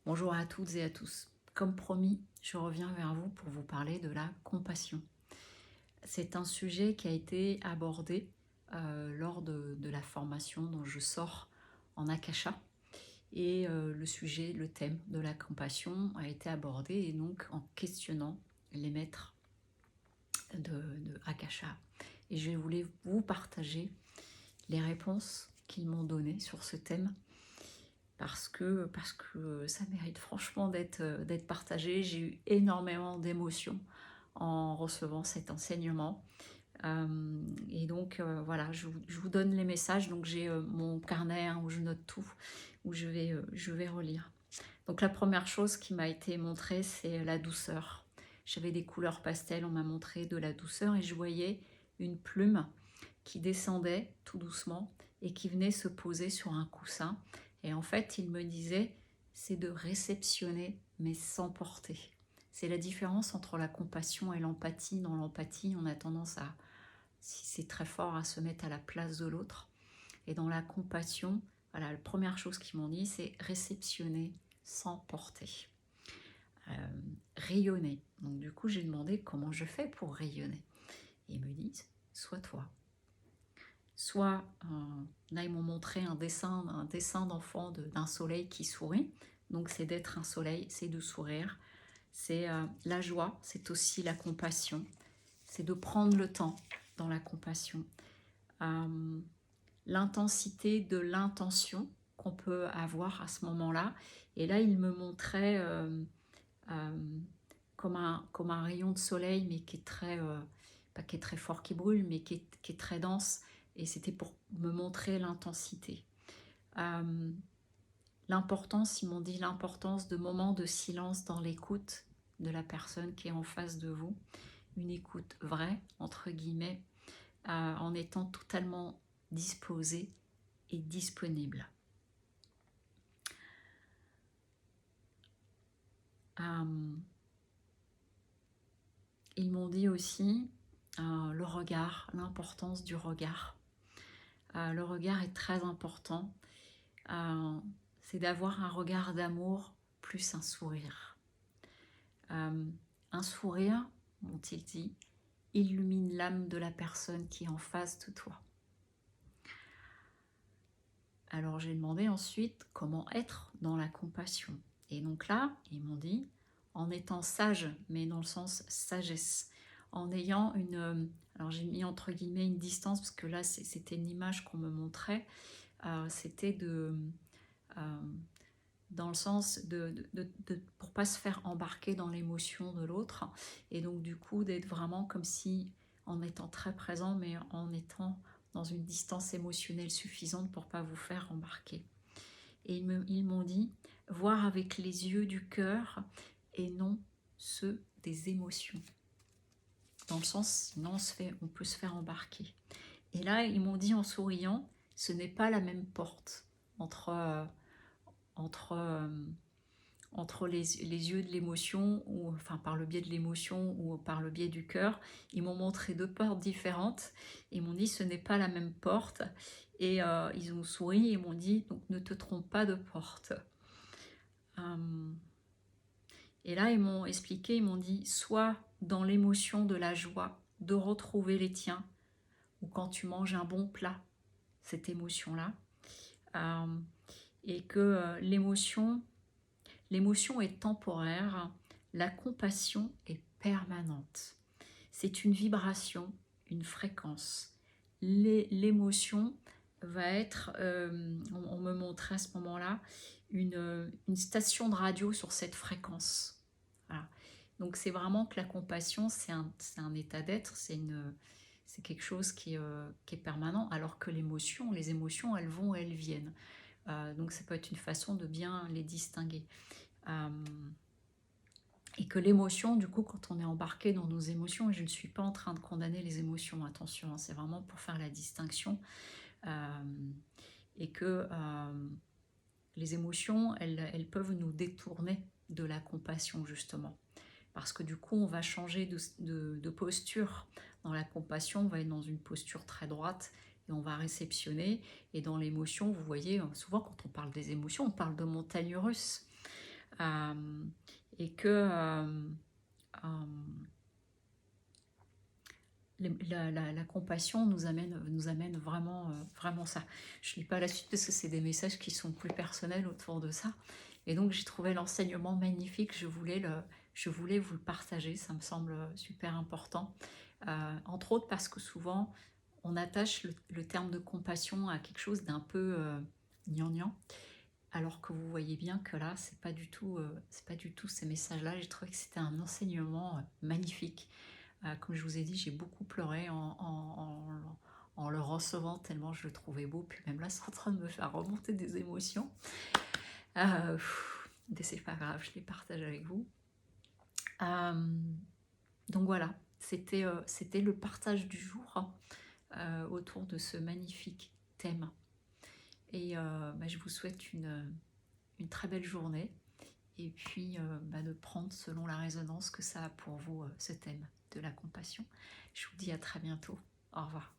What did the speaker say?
Bonjour à toutes et à tous. Comme promis, je reviens vers vous pour vous parler de la compassion. C'est un sujet qui a été abordé lors de la formation dont je sors en Akasha. Et le sujet, le thème de la compassion a été abordé et donc en questionnant les maîtres de Akasha. Et je voulais vous partager les réponses qu'ils m'ont données sur ce thème parce que ça mérite franchement d'être partagé. J'ai eu énormément d'émotions en recevant cet enseignement. Et donc voilà, je vous donne les messages. Donc j'ai mon carnet hein, où je note tout, où je vais relire. Donc la première chose qui m'a été montrée, c'est la douceur. J'avais des couleurs pastel, on m'a montré de la douceur et je voyais une plume qui descendait tout doucement et qui venait se poser sur un coussin. Et en fait, il me disait, c'est de réceptionner mais sans porter. C'est la différence entre la compassion et l'empathie. Dans l'empathie, on a tendance à, si c'est très fort, à se mettre à la place de l'autre. Et dans la compassion, voilà, la première chose qu'ils m'ont dit, c'est réceptionner sans porter. Rayonner. Donc du coup, j'ai demandé comment je fais pour rayonner. Et ils me disent, sois toi. Soit, là ils m'ont montré un dessin d'enfant d'un soleil qui sourit. Donc c'est d'être un soleil, c'est de sourire. C'est la joie, c'est aussi la compassion. C'est de prendre le temps dans la compassion. L'intensité de l'intention qu'on peut avoir à ce moment-là. Et là, il me montrait comme un rayon de soleil, mais qui est très, pas qui est très fort, qui brûle, mais qui est très dense. Et c'était pour me montrer l'intensité. L'importance, ils m'ont dit l'importance de moments de silence dans l'écoute de la personne qui est en face de vous. Une écoute vraie, entre guillemets, en étant totalement disposé et disponible. Ils m'ont dit aussi le regard, l'importance du regard. Le regard est très important. C'est d'avoir un regard d'amour plus un sourire. Un sourire, m'ont-ils dit, illumine l'âme de la personne qui est en face de toi. Alors j'ai demandé ensuite comment être dans la compassion. Et donc là, ils m'ont dit, en étant sage, mais dans le sens sagesse, en ayant une... alors j'ai mis entre guillemets une distance, parce que là c'était une image qu'on me montrait, c'était dans le sens pour pas se faire embarquer dans l'émotion de l'autre, et donc du coup d'être vraiment comme si, en étant très présent, mais en étant dans une distance émotionnelle suffisante pour pas vous faire embarquer. Et ils m'ont dit, voir avec les yeux du cœur et non ceux des émotions. Dans le sens, sinon on peut se faire embarquer. Et là, ils m'ont dit en souriant, ce n'est pas la même porte entre les yeux de l'émotion, ou enfin par le biais de l'émotion ou par le biais du cœur. Ils m'ont montré deux portes différentes. Ils m'ont dit ce n'est pas la même porte. Et ils ont souri et m'ont dit donc ne te trompe pas de porte. Et là ils m'ont expliqué, ils m'ont dit soit dans l'émotion de la joie de retrouver les tiens, ou quand tu manges un bon plat, cette émotion-là, et que l'émotion est temporaire, la compassion est permanente. C'est une vibration, une fréquence. L'émotion va être, on me montrait à ce moment-là, une station de radio sur cette fréquence. Voilà. Donc c'est vraiment que la compassion, c'est un état d'être, c'est quelque chose qui est permanent, alors que les émotions, elles vont et elles viennent. Donc ça peut être une façon de bien les distinguer. Et que l'émotion, du coup, quand on est embarqué dans nos émotions, et je ne suis pas en train de condamner les émotions, attention, hein, c'est vraiment pour faire la distinction, et que les émotions, elles peuvent nous détourner de la compassion, justement. Parce que du coup, on va changer de posture. Dans la compassion, on va être dans une posture très droite et on va réceptionner. Et dans l'émotion, vous voyez, souvent quand on parle des émotions, on parle de montagnes russes. Euh, et que euh, la compassion nous amène vraiment, vraiment ça. Je ne lis pas la suite parce que c'est des messages qui sont plus personnels autour de ça. Et donc j'ai trouvé l'enseignement magnifique, je voulais vous le partager, ça me semble super important. Entre autres parce que souvent on attache le terme de compassion à quelque chose d'un peu gnangnan, alors que vous voyez bien que là c'est pas du tout ces messages-là. J'ai trouvé que c'était un enseignement magnifique. Comme je vous ai dit, j'ai beaucoup pleuré en le recevant tellement je le trouvais beau. Puis même là, c'est en train de me faire remonter des émotions. Mais c'est pas grave, je les partage avec vous. Donc voilà, c'était le partage du jour autour de ce magnifique thème. Et je vous souhaite une très belle journée. Et puis de prendre selon la résonance que ça a pour vous ce thème de la compassion. Je vous dis à très bientôt. Au revoir.